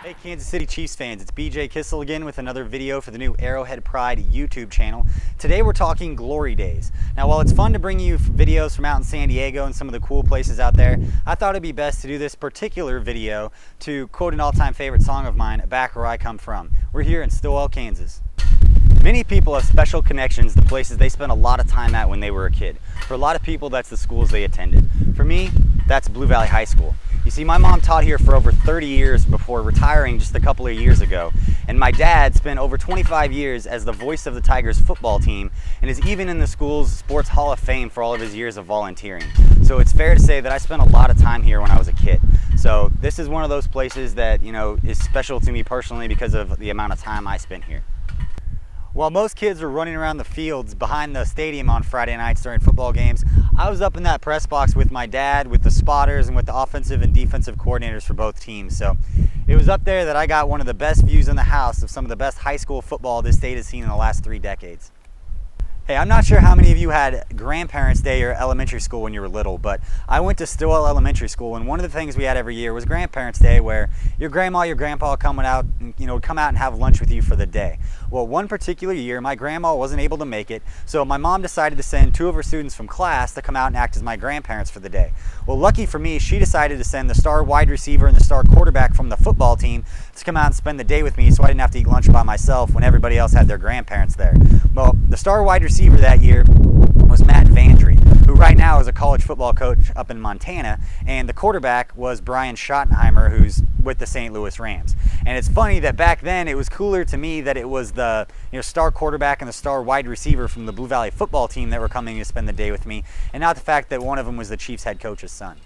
Hey Kansas City Chiefs fans, it's BJ Kissel again with another video for the new Arrowhead Pride YouTube channel. Today we're talking glory days. Now while it's fun to bring you videos from out in San Diego and some of the cool places out there, I thought it'd be best to do this particular video to quote an all-time favorite song of mine, back where I come from. We're here in Stillwell, Kansas. Many people have special connections to places they spent a lot of time at when they were a kid. For a lot of people, that's the schools they attended. For me, that's Blue Valley High School. You see, my mom taught here for over 30 years before retiring just a couple of years ago. And my dad spent over 25 years as the voice of the Tigers football team and is even in the school's Sports Hall of Fame for all of his years of volunteering. So it's fair to say that I spent a lot of time here when I was a kid. So this is one of those places that, is special to me personally because of the amount of time I spent here. While most kids were running around the fields behind the stadium on Friday nights during football games, I was up in that press box with my dad, with the spotters, and with the offensive and defensive coordinators for both teams. So it was up there that I got one of the best views in the house of some of the best high school football this state has seen in the last 3 decades. Hey, I'm not sure how many of you had Grandparents' Day or elementary school when you were little, but I went to Stillwell Elementary School, and one of the things we had every year was Grandparents' Day, where your grandma, your grandpa come out and have lunch with you for the day. Well, one particular year, my grandma wasn't able to make it, so my mom decided to send 2 of her students from class to come out and act as my grandparents for the day. Well, lucky for me, she decided to send the star wide receiver and the star quarterback from the football team to come out and spend the day with me so I didn't have to eat lunch by myself when everybody else had their grandparents there. Well, the star wide receiver that year was Matt Vandry, who right now is a college football coach up in Montana, and the quarterback was Brian Schottenheimer, who's with the St. Louis Rams. And it's funny that back then it was cooler to me that it was the star quarterback and the star wide receiver from the Blue Valley football team that were coming to spend the day with me, and not the fact that one of them was the Chiefs head coach's son.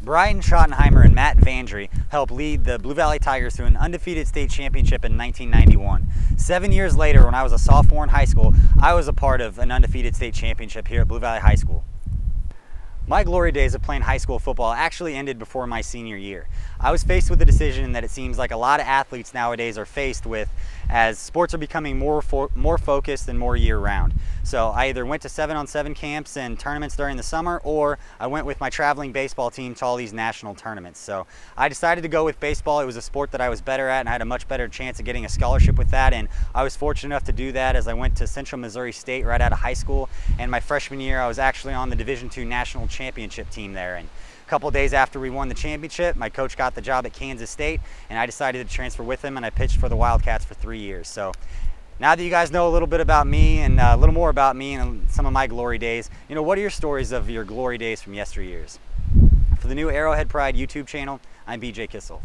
Brian Schottenheimer and Matt Vandry helped lead the Blue Valley Tigers to an undefeated state championship in 1991. 7 years later, when I was a sophomore in high school, I was a part of an undefeated state championship here at Blue Valley High School. My glory days of playing high school football actually ended before my senior year. I was faced with a decision that it seems like a lot of athletes nowadays are faced with as sports are becoming more focused and more year-round. So I either went to 7-on-7 camps and tournaments during the summer, or I went with my traveling baseball team to all these national tournaments. So I decided to go with baseball. It was a sport that I was better at and I had a much better chance of getting a scholarship with that, and I was fortunate enough to do that as I went to Central Missouri State right out of high school, and my freshman year I was actually on the Division II national championship team there. And a couple of days after we won the championship, my coach got the job at Kansas State, and I decided to transfer with him, and I pitched for the Wildcats for 3 years. So now that you guys know a little bit about me and a little more about me and some of my glory days, what are your stories of your glory days from yesteryears? For the new Arrowhead Pride YouTube channel, I'm BJ Kissel.